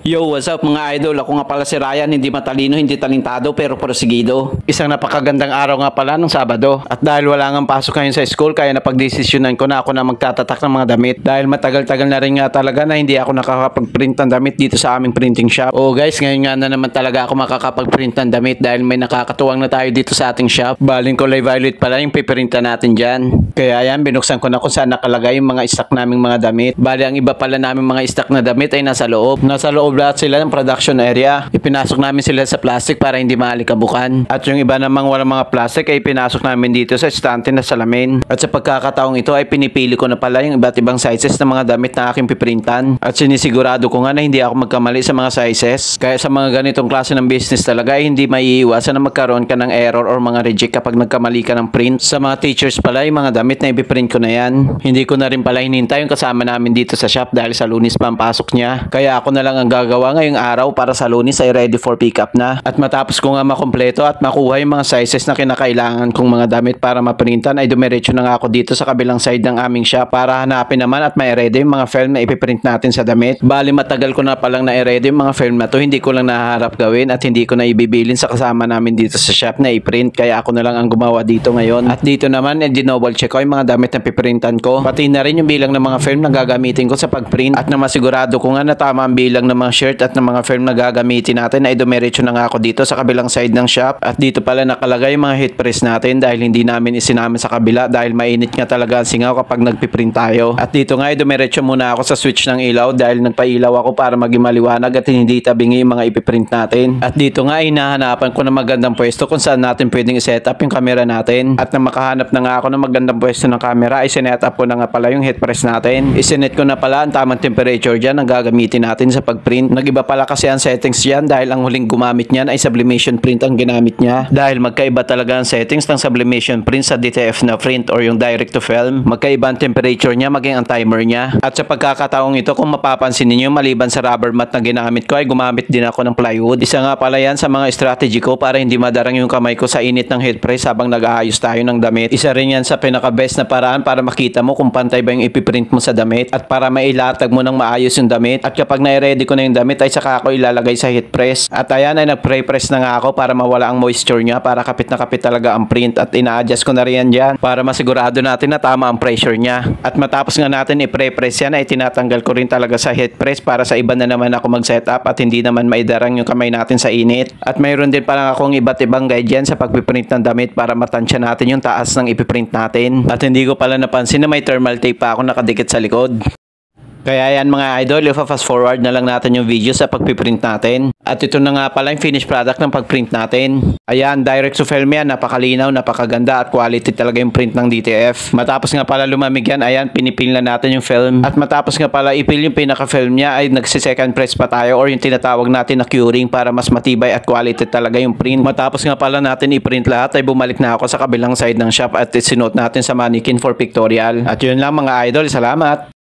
Yo, what's up mga idol? Ako nga pala si Ryan, hindi matalino, hindi talentado, pero prosigido. Isang napakagandang araw nga pala ng Sabado. At dahil wala nga pasok ngayon sa school, kaya napagdesisyonan ko na ako na magtatatak ng mga damit. Dahil matagal-tagal na rin nga talaga na hindi ako nakakapag-print ng damit dito sa aming printing shop. Oo guys, ngayon nga na naman talaga ako makakapag-print ng damit dahil may nakakatuwang na tayo dito sa ating shop. Baling kulay violet pala yung piprintan natin dyan. Kaya yan, binuksan ko na kung saan nakalagay yung mga stock naming mga damit. Bali, ang iba pala naming mga stock na damit ay nasa loob. Nasa loob lahat sila ng production area. Ipinasok namin sila sa plastic para hindi maalikabukan. At yung iba namang walang mga plastic ay pinasok namin dito sa estante na salamin. At sa pagkakataong ito ay pinipili ko na pala yung iba't ibang sizes ng mga damit na aking piprintan. At sinisigurado ko nga na hindi ako magkamali sa mga sizes. Kaya sa mga ganitong klase ng business talaga ay hindi maiiwasan na magkaroon ka ng error or mga reject kapag nagkamali ka ng print. Sa mga teachers pala yung mga damit na ipiprint ko na yan. Hindi ko na rin pala hinintay yung kasama namin dito sa shop dahil sa Lunes pa ang pasok niya. Kaya ako na lang ang gagawa ngayong araw para sa Lunes ay ready for pickup na. At matapos ko nga makumpleto at makuha yung mga sizes na kinakailangan kong mga damit para maprintan ay dumiretso na nga ako dito sa kabilang side ng aming shop para hanapin naman at mai-ready yung mga film na ipiprint natin sa damit. Bali matagal ko na palang na-ready yung mga film na to, hindi ko lang nahaharap gawin at hindi ko na ibibilin sa kasama namin dito sa shop na i-print, kaya ako na lang ang gumawa dito ngayon. At dito naman dinouble check ko yung mga damit na piprintan ko, pati na rin yung bilang ng mga film na gagamitin ko sa pagprint at na masigurado ko nga na tama ang bilang ng mga shirt at ng mga film na gagamitin natin ay dumiretso na nga ako dito sa kabilang side ng shop. At dito pala nakalagay yung mga heat press natin dahil hindi namin isinamin sa kabila dahil mainit nga talaga ang singaw kapag nagpiprint tayo. At dito nga ay dumiretso muna ako sa switch ng ilaw dahil nagpailaw ako para maging maliwanag at hindi tabingi yung mga ipiprint natin. At dito nga ay hinahanapan ko ng magandang pwesto kung saan natin pwedeng i-set up yung camera natin. At nang makahanap na nga ako ng magandang pwesto ng camera ay sinet up ko na nga pala yung heat press natin. Isinet ko na pala ang tamang temperature dyan ang gagamitin natin sa pagprint. Nagiba pala kasi ang settings dyan dahil ang huling gumamit niyan ay sublimation print ang ginamit niya. Dahil magkaiba talaga ang settings ng sublimation print sa DTF na print or yung direct to film. Magkaiba ang temperature niya maging ang timer niya. At sa pagkakataong ito, kung mapapansin niyo, maliban sa rubber mat na ginamit ko ay gumamit din ako ng plywood. Isa nga pala yan sa mga strategy ko para hindi madarang yung kamay ko sa init ng heat press habang nag-aayos tayo ng damit. Isa rin yan sa pinaka-best na paraan para makita mo kung pantay ba yung ipiprint mo sa damit at para mailatag mo ng maayos yung damit. At kapag na-ready ko na yung damit ay saka ako ilalagay sa heat press. At ayan ay nag-pre-press na nga ako para mawala ang moisture niya para kapit na kapit talaga ang print. At ina-adjust ko na rin yan dyan para masigurado natin na tama ang pressure niya. At matapos nga natin i-pre-press yan ay tinatanggal ko rin talaga sa heat press para sa iba na naman ako mag-setup at hindi naman maidarang yung kamay natin sa init. At mayroon din palang akong iba't ibang guide dyan sa pagpiprint ng damit para matansya natin yung taas ng ipiprint natin. At hindi ko pala napansin na may thermal tape pa ako nakadikit sa likod. Kaya yan mga idol, fast forward na lang natin yung video sa pagpiprint natin. At ito na nga pala yung finished product ng pagprint natin. Ayan, direct to film yan, napakalinaw, napakaganda at quality talaga yung print ng DTF. Matapos nga pala lumamig yan, ayan, pinipil na natin yung film. At matapos nga pala ipil yung pinaka-film niya ay nagsi-second press pa tayo or yung tinatawag natin na curing para mas matibay at quality talaga yung print. Matapos nga pala natin i-print lahat ay bumalik na ako sa kabilang side ng shop at sinuot natin sa mannequin for pictorial. At yun lang mga idol, salamat!